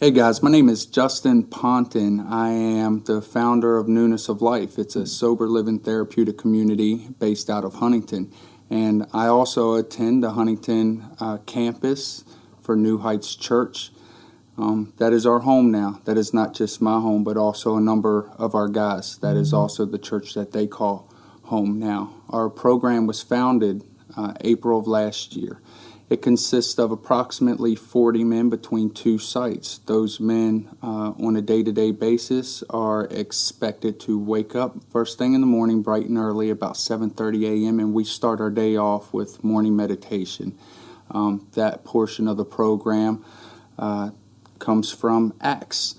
Hey guys, my name is Justin Ponton. I am the founder of Newness of Life. It's a sober living therapeutic community based out of Huntington. And I also attend the Huntington campus for New Heights Church. That is our home now. That is not just my home, but also a number of our guys. That is also the church that they call home now. Our program was founded April of last year. It consists of approximately 40 men between two sites. Those men on a day-to-day basis are expected to wake up first thing in the morning, bright and early, about 7:30 a.m., and we start our day off with morning meditation. That portion of the program comes from Acts,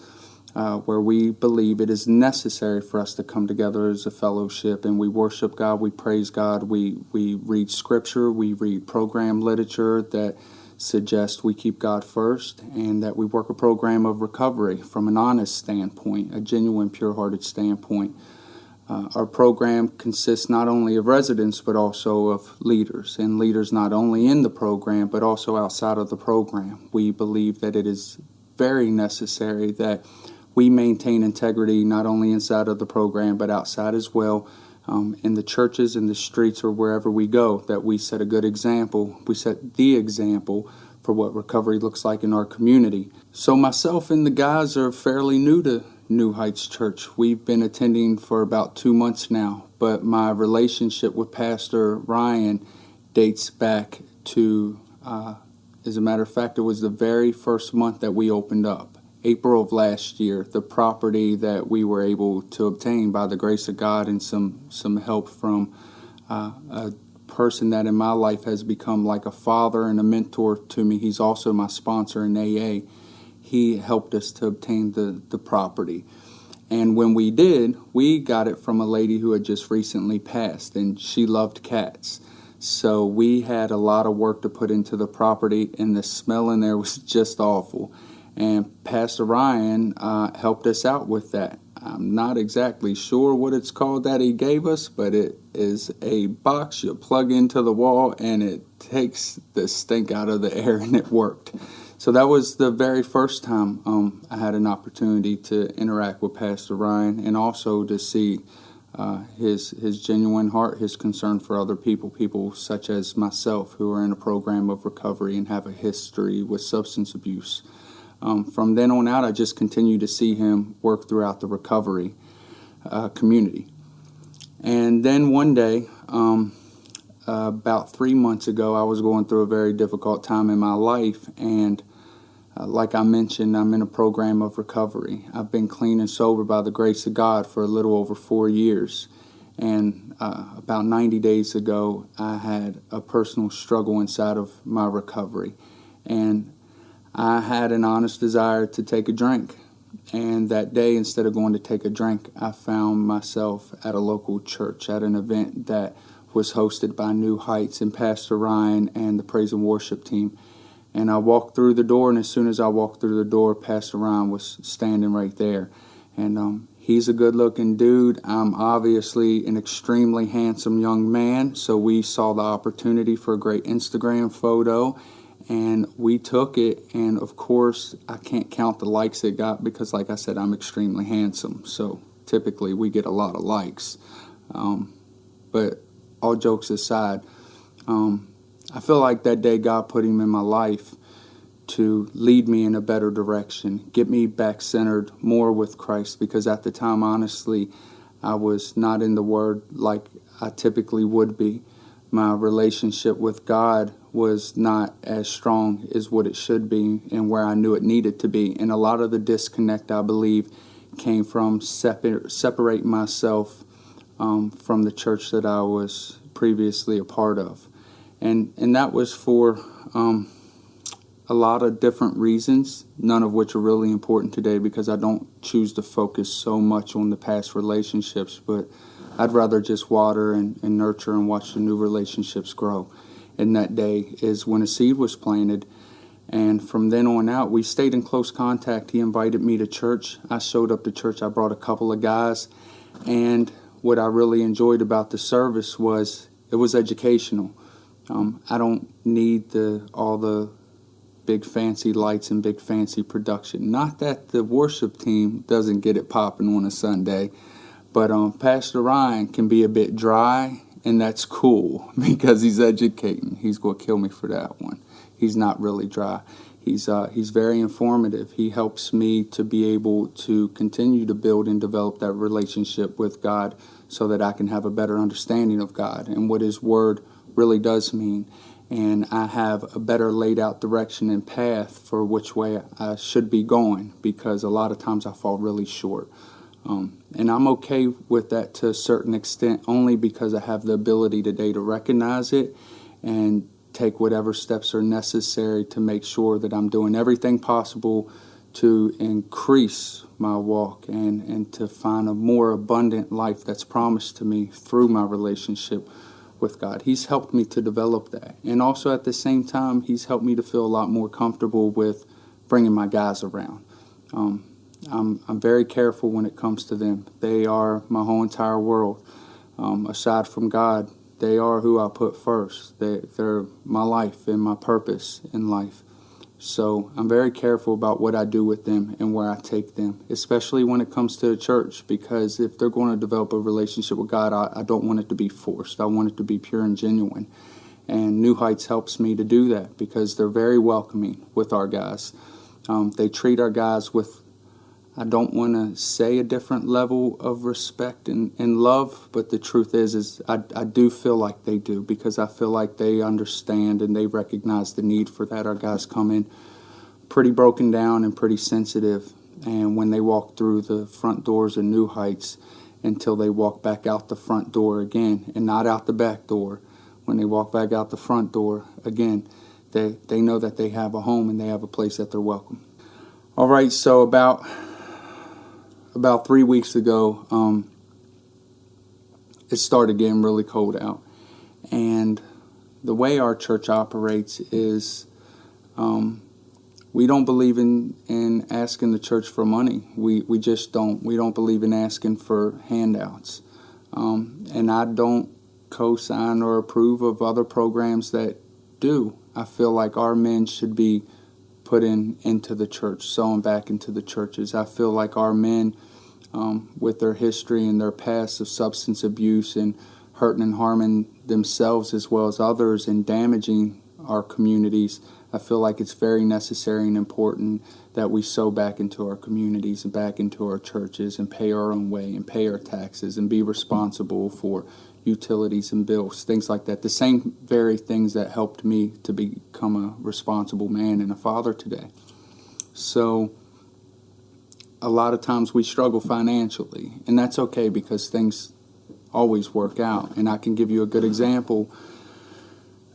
where we believe it is necessary for us to come together as a fellowship, and we worship God, we praise God, we read scripture, we read program literature that suggests we keep God first, and that we work a program of recovery from an honest standpoint, a genuine, pure-hearted standpoint. Our program consists not only of residents but also of leaders, and leaders not only in the program but also outside of the program. We believe that it is very necessary that we maintain integrity not only inside of the program but outside as well, in the churches, in the streets, or wherever we go, that we set a good example. We set the example for what recovery looks like in our community. So myself and the guys are fairly new to New Heights Church. We've been attending for about 2 months now, but my relationship with Pastor Ryan dates back to, as a matter of fact, it was the very first month that we opened up. April of last year, the property that we were able to obtain by the grace of God and some help from a person that in my life has become like a father and a mentor to me. He's also my sponsor in AA. He helped us to obtain the property. And when we did, we got it from a lady who had just recently passed, and she loved cats. So we had a lot of work to put into the property, and the smell in there was just awful. And Pastor Ryan helped us out with that. I'm not exactly sure what it's called that he gave us, but it is a box you plug into the wall and it takes the stink out of the air, and it worked. So that was the very first time I had an opportunity to interact with Pastor Ryan, and also to see his genuine heart, his concern for other people such as myself who are in a program of recovery and have a history with substance abuse. From then on out, I just continue to see him work throughout the recovery community. And then one day, about 3 months ago, I was going through a very difficult time in my life, and like I mentioned, I'm in a program of recovery. I've been clean and sober by the grace of God for a little over 4 years. And about 90 days ago, I had a personal struggle inside of my recovery. And I had an honest desire to take a drink. And that day, instead of going to take a drink, I found myself at a local church at an event that was hosted by New Heights and Pastor Ryan and the praise and worship team. And I walked through the door, and as soon as I walked through the door, Pastor Ryan was standing right there. And he's a good-looking dude. I'm obviously an extremely handsome young man, so we saw the opportunity for a great Instagram photo, and we took it. And of course, I can't count the likes it got because, like I said, I'm extremely handsome, so typically we get a lot of likes. But all jokes aside, I feel like that day God put him in my life to lead me in a better direction, get me back centered more with Christ, because at the time, honestly, I was not in the Word like I typically would be. My relationship with God was not as strong as what it should be and where I knew it needed to be. And a lot of the disconnect, I believe, came from separating myself from the church that I was previously a part of. And that was for a lot of different reasons, none of which are really important today because I don't choose to focus so much on the past relationships, but I'd rather just water and nurture and watch the new relationships grow. And that day is when a seed was planted. And from then on out, we stayed in close contact. He invited me to church. I showed up to church. I brought a couple of guys. And what I really enjoyed about the service was it was educational. I don't need all the big fancy lights and big fancy production. Not that the worship team doesn't get it popping on a Sunday, but Pastor Ryan can be a bit dry, and that's cool because he's educating. He's going to kill me for that one. He's not really dry. He's very informative. He helps me to be able to continue to build and develop that relationship with God so that I can have a better understanding of God and what His Word really does mean. And I have a better laid out direction and path for which way I should be going, because a lot of times I fall really short. And I'm okay with that to a certain extent, only because I have the ability today to recognize it and take whatever steps are necessary to make sure that I'm doing everything possible to increase my walk and to find a more abundant life that's promised to me through my relationship with God. He's helped me to develop that. And also at the same time, He's helped me to feel a lot more comfortable with bringing my guys around. I'm very careful when it comes to them. They are my whole entire world. Aside from God, they are who I put first. They're my life and my purpose in life. So I'm very careful about what I do with them and where I take them, especially when it comes to the church, because if they're going to develop a relationship with God, I don't want it to be forced. I want it to be pure and genuine. And New Heights helps me to do that because they're very welcoming with our guys. They treat our guys with, I don't want to say a different level of respect and love, but the truth is I do feel like they do, because I feel like they understand and they recognize the need for that. Our guys come in pretty broken down and pretty sensitive, and when they walk through the front doors of New Heights until they walk back out the front door again and not out the back door, when they walk back out the front door again, they know that they have a home and they have a place that they're welcome. All right, so about 3 weeks ago, it started getting really cold out. And the way our church operates is we don't believe in asking the church for money. We just don't. We don't believe in asking for handouts. And I don't co-sign or approve of other programs that do. I feel like our men should be put into the church, sown back into the churches. I feel like our men, with their history and their past of substance abuse and hurting and harming themselves as well as others and damaging our communities, I feel like it's very necessary and important that we sow back into our communities and back into our churches and pay our own way and pay our taxes and be responsible for utilities and bills, things like that. The same very things that helped me to become a responsible man and a father today. So a lot of times we struggle financially, and that's okay because things always work out. And I can give you a good example.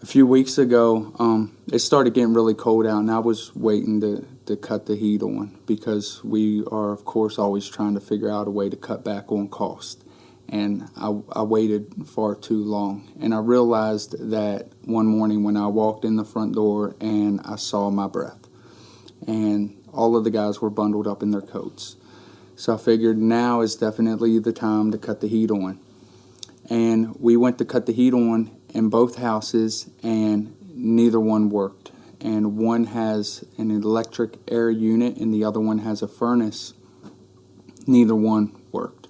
A few weeks ago, it started getting really cold out, and I was waiting to cut the heat on because we are, of course, always trying to figure out a way to cut back on cost. And I waited far too long. And I realized that one morning when I walked in the front door and I saw my breath. And all of the guys were bundled up in their coats. So I figured now is definitely the time to cut the heat on. And we went to cut the heat on in both houses, and neither one worked. And one has an electric air unit and the other one has a furnace. Neither one worked.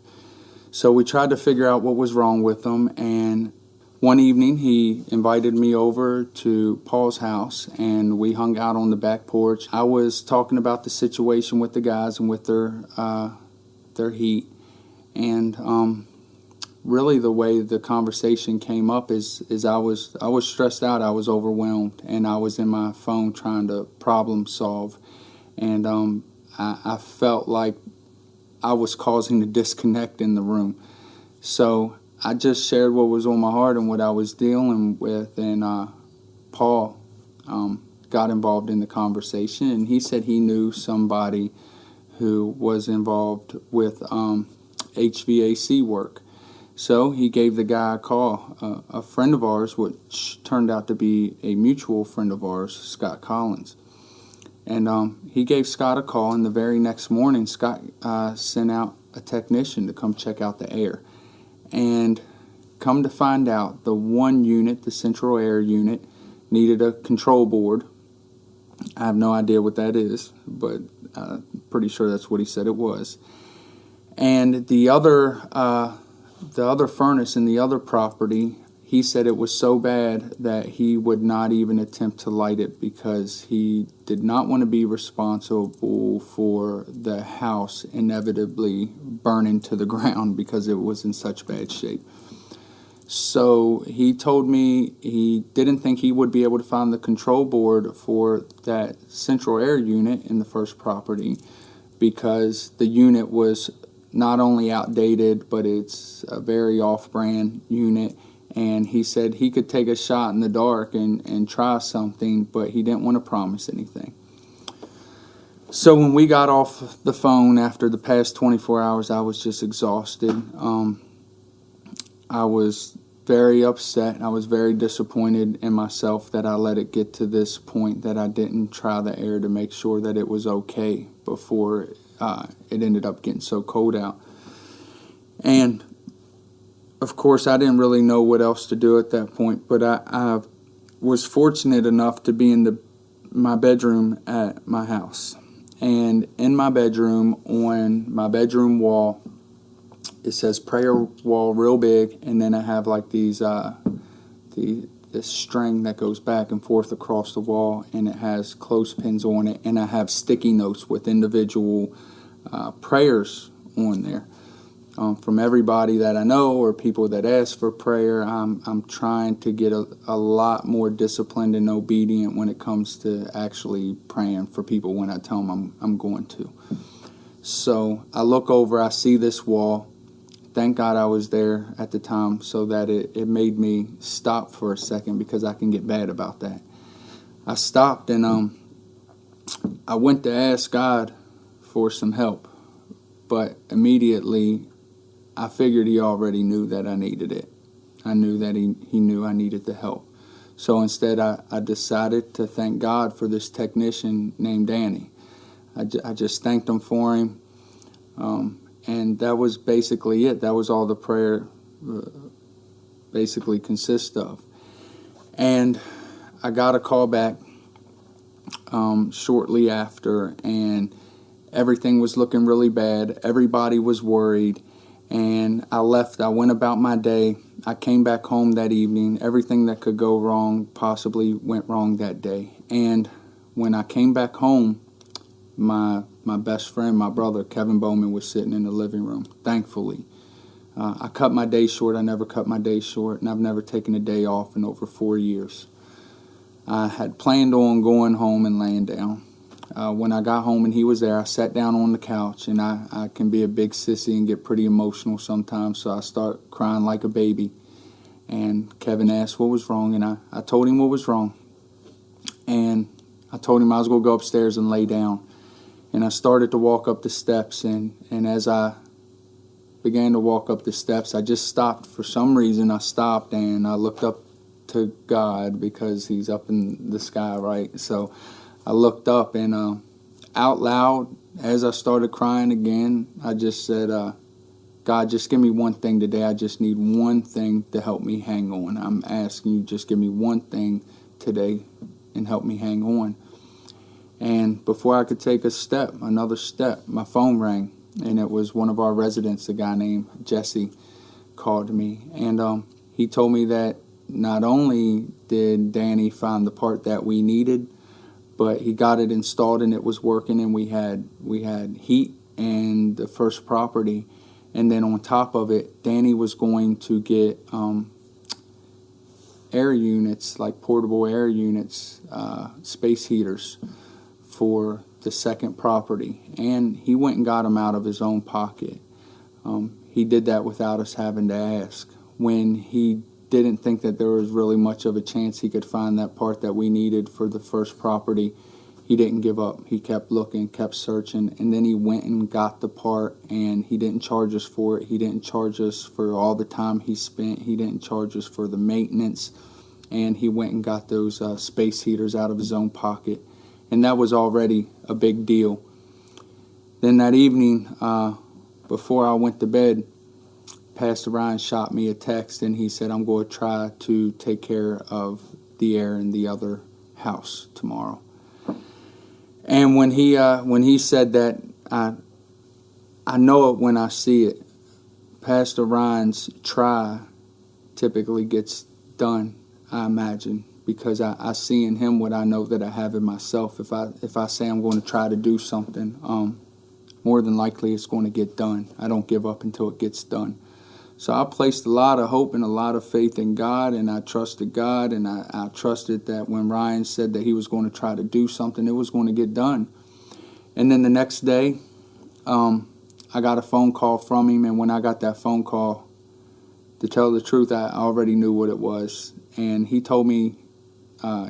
So we tried to figure out what was wrong with them, and one evening he invited me over to Paul's house, and we hung out on the back porch. I was talking about the situation with the guys and with their heat, and really the way the conversation came up is I was stressed out, I was overwhelmed, and I was in my phone trying to problem solve, and I felt like I was causing a disconnect in the room. So I just shared what was on my heart and what I was dealing with, and Paul got involved in the conversation, and he said he knew somebody who was involved with HVAC work. So he gave the guy a call, a friend of ours, which turned out to be a mutual friend of ours, Scott Collins. And he gave Scott a call, and the very next morning, Scott sent out a technician to come check out the air. And come to find out, the one unit, the central air unit, needed a control board, I have no idea what that is, but pretty sure that's what he said it was. And the other furnace in the other property, he said it was so bad that he would not even attempt to light it because he did not want to be responsible for the house inevitably burning to the ground because it was in such bad shape. So he told me he didn't think he would be able to find the control board for that central air unit in the first property because the unit was not only outdated, but it's a very off-brand unit. And he said he could take a shot in the dark and try something, but he didn't want to promise anything. So when we got off the phone after the past 24 hours, I was just exhausted. I was very upset. I was very disappointed in myself that I let it get to this point, that I didn't try the air to make sure that it was okay before it ended up getting so cold out. And of course, I didn't really know what else to do at that point, but I was fortunate enough to be in my bedroom at my house. And in my bedroom, on my bedroom wall, it says prayer wall real big, and then I have like these this string that goes back and forth across the wall, and it has clothespins on it, and I have sticky notes with individual prayers on there from everybody that I know or people that ask for prayer. I'm trying to get a lot more disciplined and obedient when it comes to actually praying for people when I tell them I'm going to. So I look over, I see this wall. Thank God I was there at the time so that it made me stop for a second because I can get bad about that. I stopped and I went to ask God for some help, but immediately I figured he already knew that I needed it. I knew that he knew I needed the help. So instead I decided to thank God for this technician named Danny. I just thanked him for him. And that was basically it. That was all the prayer basically consists of. And I got a call back shortly after, and everything was looking really bad. Everybody was worried. And I left. I went about my day. I came back home that evening. Everything that could go wrong possibly went wrong that day. And when I came back home, my best friend, my brother, Kevin Bowman, was sitting in the living room, thankfully. I cut my day short. I never cut my day short, and I've never taken a day off in over 4 years. I had planned on going home and laying down. When I got home and he was there, I sat down on the couch, and I can be a big sissy and get pretty emotional sometimes, so I start crying like a baby. And Kevin asked what was wrong, and I told him what was wrong. And I told him I was going to go upstairs and lay down. And I started to walk up the steps, and as I began to walk up the steps, I just stopped. For some reason, I stopped, and I looked up to God because he's up in the sky, right? So I looked up, and out loud, as I started crying again, I just said, God, just give me one thing today. I just need one thing to help me hang on. I'm asking you, just give me one thing today and help me hang on. And before I could take another step, my phone rang, and it was one of our residents, a guy named Jesse, called me. And he told me that not only did Danny find the part that we needed, but he got it installed and it was working, and we had heat in the first property. And then on top of it, Danny was going to get air units, like portable air units, space heaters, for the second property, and he went and got them out of his own pocket. He did that without us having to ask. When he didn't think that there was really much of a chance he could find that part that we needed for the first property, he didn't give up. He kept looking, kept searching, and then he went and got the part, and he didn't charge us for it. He didn't charge us for all the time he spent. He didn't charge us for the maintenance, and he went and got those space heaters out of his own pocket. And that was already a big deal. Then that evening, before I went to bed, Pastor Ryan shot me a text, and he said, I'm going to try to take care of the air in the other house tomorrow. And when he said that, I know it when I see it. Pastor Ryan's try typically gets done, I imagine, because I see in him what I know that I have in myself. If I say I'm going to try to do something, more than likely it's going to get done. I don't give up until it gets done. So I placed a lot of hope and a lot of faith in God, and I trusted God, and I trusted that when Ryan said that he was going to try to do something, it was going to get done. And then the next day, I got a phone call from him, and when I got that phone call, to tell the truth, I already knew what it was. And he told me,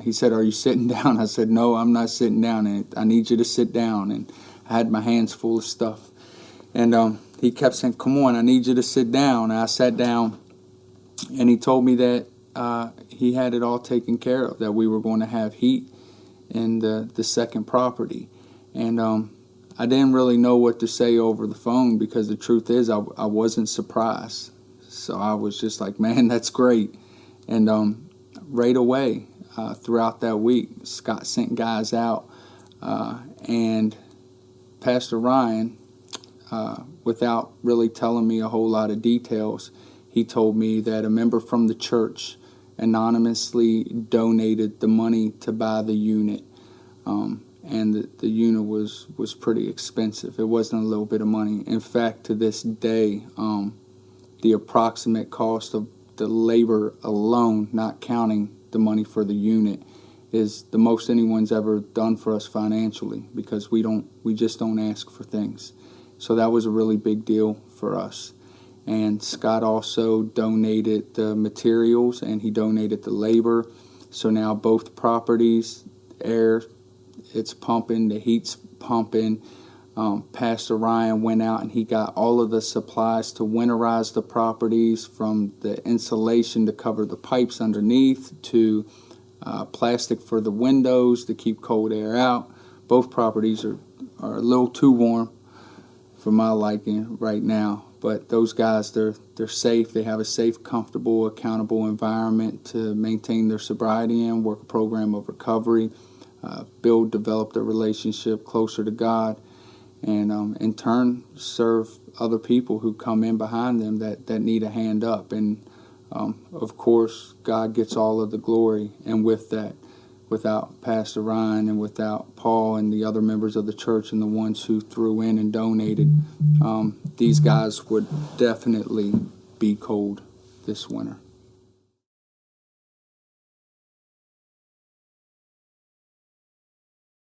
he said, "Are you sitting down?" I said, "No, I'm not sitting down, and I need you to sit down." And I had my hands full of stuff. And he kept saying, "Come on, I need you to sit down." And I sat down, and he told me that he had it all taken care of, that we were going to have heat in the second property. And I didn't really know what to say over the phone, because the truth is I wasn't surprised. So I was just like, man, that's great. And right away, throughout that week, Scott sent guys out, and Pastor Ryan, without really telling me a whole lot of details, he told me that a member from the church anonymously donated the money to buy the unit. And the unit was pretty expensive. It wasn't a little bit of money. In fact, to this day, the approximate cost of the labor alone, not counting the money for the unit, is the most anyone's ever done for us financially, because we just don't ask for things. So that was a really big deal for us. And Scott also donated the materials, and he donated the labor. So now both properties, air, it's pumping, the heat's pumping. Pastor Ryan went out and he got all of the supplies to winterize the properties, from the insulation to cover the pipes underneath to plastic for the windows to keep cold air out. Both properties are a little too warm for my liking right now, but those guys, they're safe. They have a safe, comfortable, accountable environment to maintain their sobriety in, work a program of recovery, develop their relationship closer to God, and in turn serve other people who come in behind them that need a hand up. And of course, God gets all of the glory. And with that, without Pastor Ryan and without Paul and the other members of the church and the ones who threw in and donated, these guys would definitely be cold this winter.